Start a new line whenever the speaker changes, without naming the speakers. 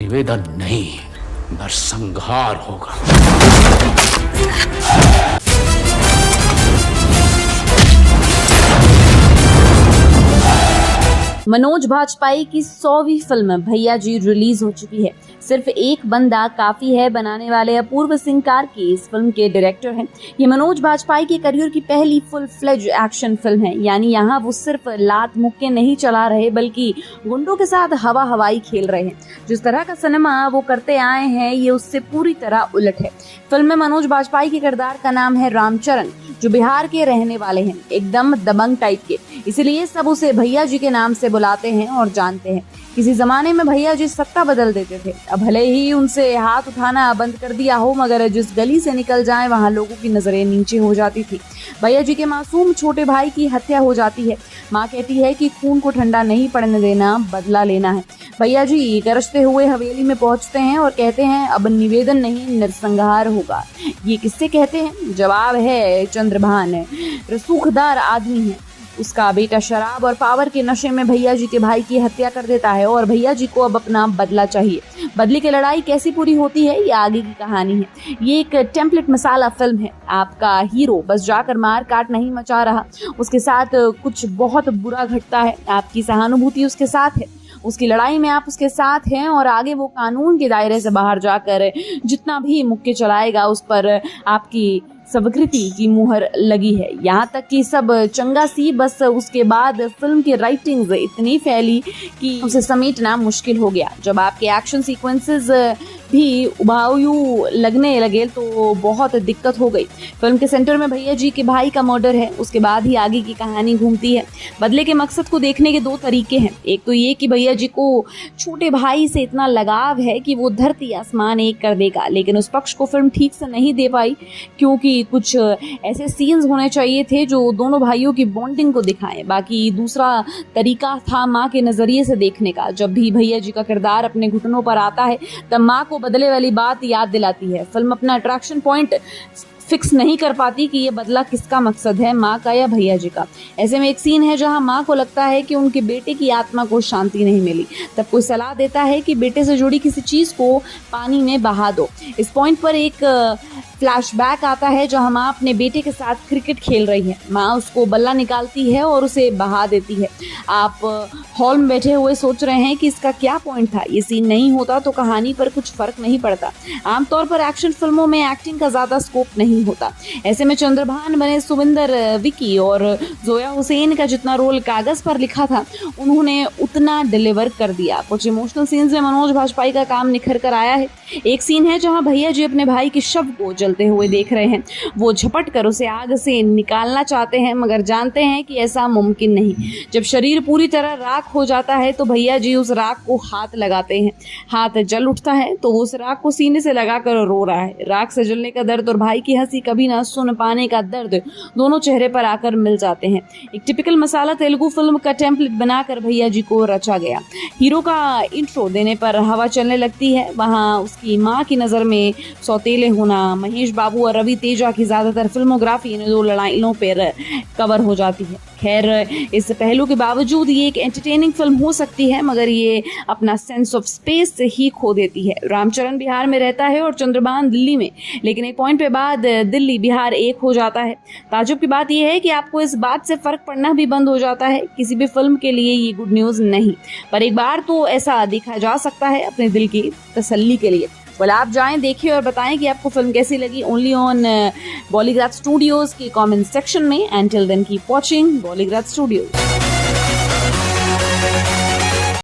निवेदन नहीं, नरसंहार होगा।
मनोज बाजपेयी की 100वीं फिल्म भैया जी रिलीज हो चुकी है। सिर्फ एक बंदा काफी है बनाने वाले अपूर्व सिंह कार्की इस फिल्म के डायरेक्टर हैं। ये मनोज बाजपेयी के करियर की पहली फुल फ्लेज एक्शन फिल्म है, यानी यहाँ वो सिर्फ लात मुक्के नहीं चला रहे बल्कि गुंडों के साथ हवा हवाई खेल रहे हैं। जिस तरह का सिनेमा वो करते आए हैं ये उससे पूरी तरह उलट है। फिल्म में मनोज बाजपेयी के किरदार का नाम है रामचरण, जो बिहार के रहने वाले हैं, एकदम दबंग टाइप के, इसलिए सब उसे भैया जी के नाम से बुलाते हैं और जानते हैं। किसी जमाने में भैया जी सत्ता बदल देते थे। अब भले ही उनसे हाथ उठाना बंद कर दिया हो, मगर जिस गली से निकल जाए वहां लोगों की नजरें नीचे हो जाती थी। भैया जी के मासूम छोटे भाई की हत्या हो जाती है। माँ कहती है कि खून को ठंडा नहीं पड़ने देना, बदला लेना है। भैया जी गरजते हुए हवेली में पहुंचते हैं और कहते हैं अब निवेदन नहीं, नरसंहार होगा। ये किससे कहते हैं? जवाब है चंद्रभान, रसूखदार आदमी है। उसका बेटा शराब और पावर के नशे में भैया जी के भाई की हत्या कर देता है और भैया जी को अब अपना बदला चाहिए। बदले की लड़ाई कैसी पूरी होती है ये आगे की कहानी है। ये एक टेम्पलेट मसाला फिल्म है। आपका हीरो बस जाकर मार काट नहीं मचा रहा, उसके साथ कुछ बहुत बुरा घटता है। आपकी सहानुभूति उसके साथ है, उसकी लड़ाई में आप उसके साथ हैं और आगे वो कानून के दायरे से बाहर जाकर जितना भी मुक्के चलाएगा उस पर आपकी स्वीकृति की मुहर लगी है। यहाँ तक कि सब चंगा सी, बस उसके बाद फिल्म की राइटिंग्स इतनी फैली कि उसे समेटना मुश्किल हो गया। जब आपके एक्शन सीक्वेंसेस भी उबाऊ लगने लगे तो बहुत दिक्कत हो गई। फिल्म के सेंटर में भैया जी के भाई का मर्डर है, उसके बाद ही आगे की कहानी घूमती है। बदले के मकसद को देखने के दो तरीके हैं। एक तो ये कि भैया जी को छोटे भाई से इतना लगाव है कि वो धरती आसमान एक कर देगा, लेकिन उस पक्ष को फिल्म ठीक से नहीं दे पाई क्योंकि कुछ ऐसे सीन्स होने चाहिए थे जो दोनों भाइयों की बॉन्डिंग को दिखाएं। बाकी दूसरा तरीका था माँ के नजरिए से देखने का। जब भी भैया जी का किरदार अपने घुटनों पर आता है तब माँ को बदले वाली बात याद दिलाती है। फिल्म अपना अट्रैक्शन पॉइंट फिक्स नहीं कर पाती कि ये बदला किसका मकसद है, माँ का या भैया जी का। ऐसे में एक सीन है जहां माँ को लगता है कि उनके बेटे की आत्मा को शांति नहीं मिली। तब कोई सलाह देता है कि बेटे से जुड़ी किसी चीज को पानी में बहा दो। इस पॉइंट पर एक फ्लैशबैक आता है जहां माँ अपने बेटे के साथ क्रिकेट खेल रही है। माँ उसको बल्ला निकालती है और उसे बहा देती है। आप हॉल में बैठे हुए सोच रहे हैं कि इसका क्या पॉइंट था। ये सीन नहीं होता तो कहानी पर कुछ फर्क नहीं पड़ता। आमतौर पर एक्शन फिल्मों में एक्टिंग का ज्यादा स्कोप नहीं होता। ऐसे में चंद्रभान बने सुविंदर विकी और जोया हुसैन का जितना रोल कागज पर लिखा था उन्होंने उतना डिलीवर कर दिया। कुछ इमोशनल सीन्स में मनोज बाजपेयी का काम निखर कर आया है। एक सीन है जहां भैया जी अपने भाई के शव को जलते हुए देख रहे हैं। वो झपट कर उसे आग से निकालना चाहते हैं मगर जानते हैं कि ऐसा मुमकिन नहीं। जब शरीर पूरी तरह राख हो जाता है तो भैया जी उस राख को हाथ लगाते हैं। हाथ जल उठता है तो वो उस राख को सीने से लगाकर रो रहा है। राख से जलने का दर्द और भाई की हंसी कभी ना सुन पाने का दर्द दोनों चेहरे पर आकर मिल जाते हैं। एक टिपिकल मसाला तेलुगु फिल्म का टेम्पलेट बनाकर भैया जी को रचा गया। हीरो का इंट्रो देने पर हवा चलने लगती है। वहाँ उसकी माँ की नज़र में सौतेले होना, महेश बाबू और रवि तेजा की ज़्यादातर फिल्मोग्राफी इन दो लड़ाइयों पर कवर हो जाती है। खैर, इस पहलू के बावजूद ये एक एंटरटेनिंग फिल्म हो सकती है मगर ये अपना सेंस ऑफ स्पेस से ही खो देती है। रामचरण बिहार में रहता है और चंद्रभान दिल्ली में, लेकिन एक पॉइंट पे बाद दिल्ली बिहार एक हो जाता है। ताज्जुब की बात यह है कि आपको इस बात से फर्क पड़ना भी बंद हो जाता है। किसी भी फिल्म के लिए ये गुड न्यूज़ नहीं, पर एक बार तो ऐसा देखा जा सकता है अपने दिल की तसल्ली के लिए। बोला आप जाएं, देखिए और बताएं कि आपको फिल्म कैसी लगी। ओनली ऑन बॉलीग्राफ स्टूडियोज के कमेंट सेक्शन में। And till then keep watching Bollygraph studios.